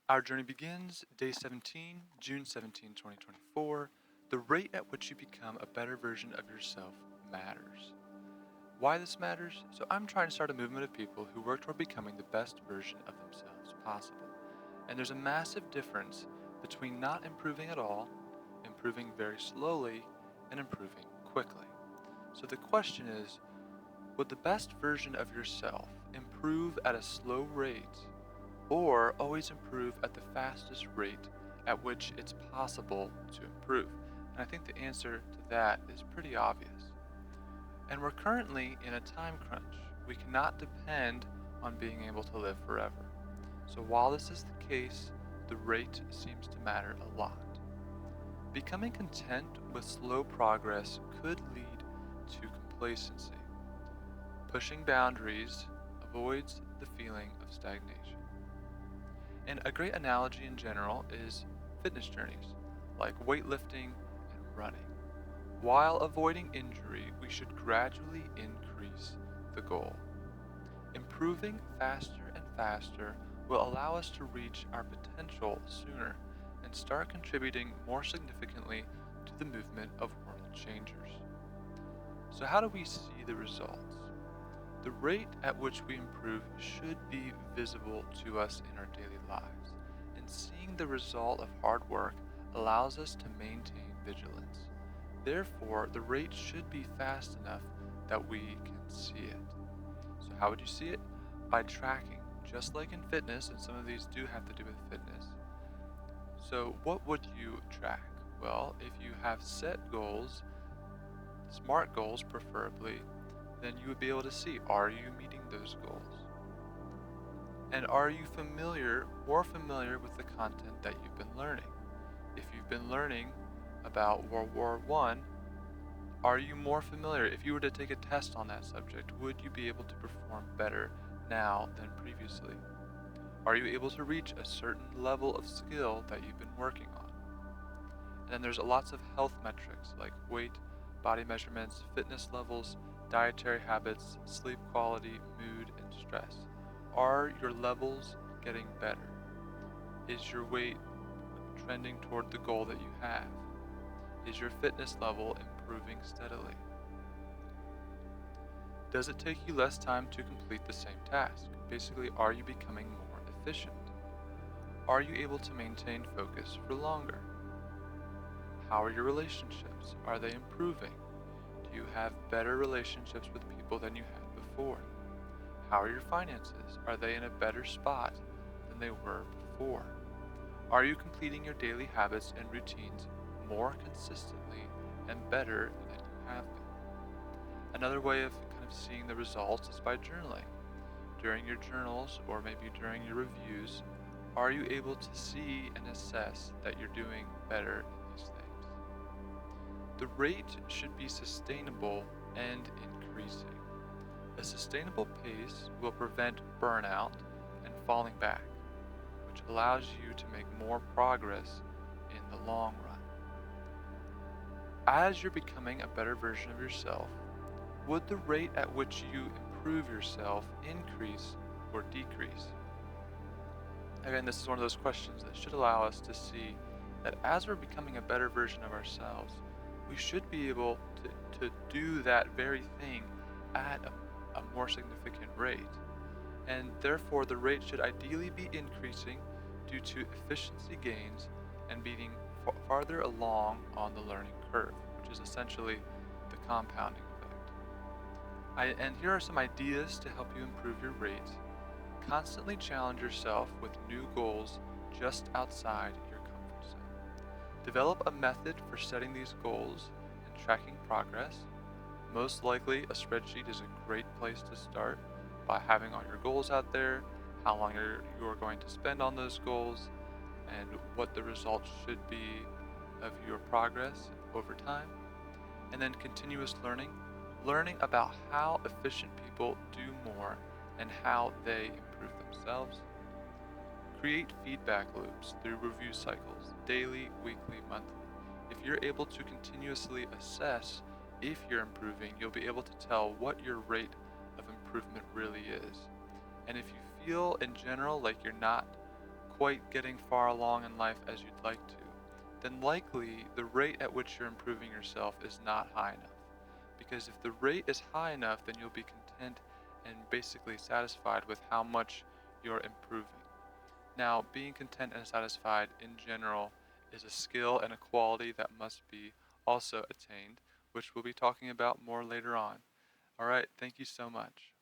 Our journey begins day 17, June 17, 2024. The rate at which you become a better version of yourself matters. Why this matters? So, I'm trying to start a movement of people who work toward becoming the best version of themselves possible. And there's a massive difference between not improving at all, improving very slowly, and improving quickly. So, the question is, would the best version of yourself improve at a slow rate or always improve at the fastest rate at which it's possible to improve? And I think the answer to that is pretty obvious. And we're currently in a time crunch. We cannot depend on being able to live forever. So while this is the case, the rate seems to matter a lot. Becoming content with slow progress could lead to complacency. Pushing boundaries avoids the feeling of stagnation. And a great analogy in general is fitness journeys, like weightlifting and running. While avoiding injury, we should gradually increase the goal. Improving faster and faster will allow us to reach our potential sooner and start contributing more significantly to the movement of world changers. So, how do we see the results? The rate at which we improve should be visible to us in our daily lives, and seeing the result of hard work allows us to maintain vigilance. Therefore, the rate should be fast enough that we can see it. So, how would you see it? By tracking, just like in fitness, and some of these do have to do with fitness. So, what would you track? Well, if you have set goals, smart goals preferably, then you would be able to see, are you meeting those goals? And are you more familiar with the content that you've been learning? If you've been learning about World War I, are you more familiar? If you were to take a test on that subject, would you be able to perform better now than previously? Are you able to reach a certain level of skill that you've been working on? And then there's lots of health metrics like weight, body measurements, fitness levels, dietary habits, sleep quality, mood, and stress. Are your levels getting better? Is your weight trending toward the goal that you have? Is your fitness level improving steadily? Does it take you less time to complete the same task? Basically, are you becoming more efficient? Are you able to maintain focus for longer? How are your relationships? Are they improving? Do you have better relationships with people than you had before? How are your finances? Are they in a better spot than they were before? Are you completing your daily habits and routines more consistently and better than you have been? Another way of kind of seeing the results is by journaling. During your journals or maybe during your reviews, are you able to see and assess that you're doing better in these things? The rate should be sustainable and increasing. A sustainable pace will prevent burnout and falling back, which allows you to make more progress in the long run. As you're becoming a better version of yourself, would the rate at which you improve yourself increase or decrease? Again, this is one of those questions that should allow us to see that as we're becoming a better version of ourselves, we should be able to do that very thing at a more significant rate. And therefore, the rate should ideally be increasing due to efficiency gains and being farther along on the learning curve, which is essentially the compounding effect. And here are some ideas to help you improve your rate. Constantly challenge yourself with new goals just outside your comfort zone. Develop a method for setting these goals and tracking progress. Most likely, a spreadsheet is a great place to start by having all your goals out there, how long you are going to spend on those goals, and what the results should be of your progress over time. And then continuous learning about how efficient people do more and how they improve themselves. Create feedback loops through review cycles, daily, weekly, monthly. If you're able to continuously assess if you're improving, you'll be able to tell what your rate of improvement really is. And if you feel in general like you're not quite getting far along in life as you'd like to, then likely the rate at which you're improving yourself is not high enough. Because if the rate is high enough, then you'll be content and basically satisfied with how much you're improving. Now, being content and satisfied in general is a skill and a quality that must be also attained, which we'll be talking about more later on. All right, thank you so much.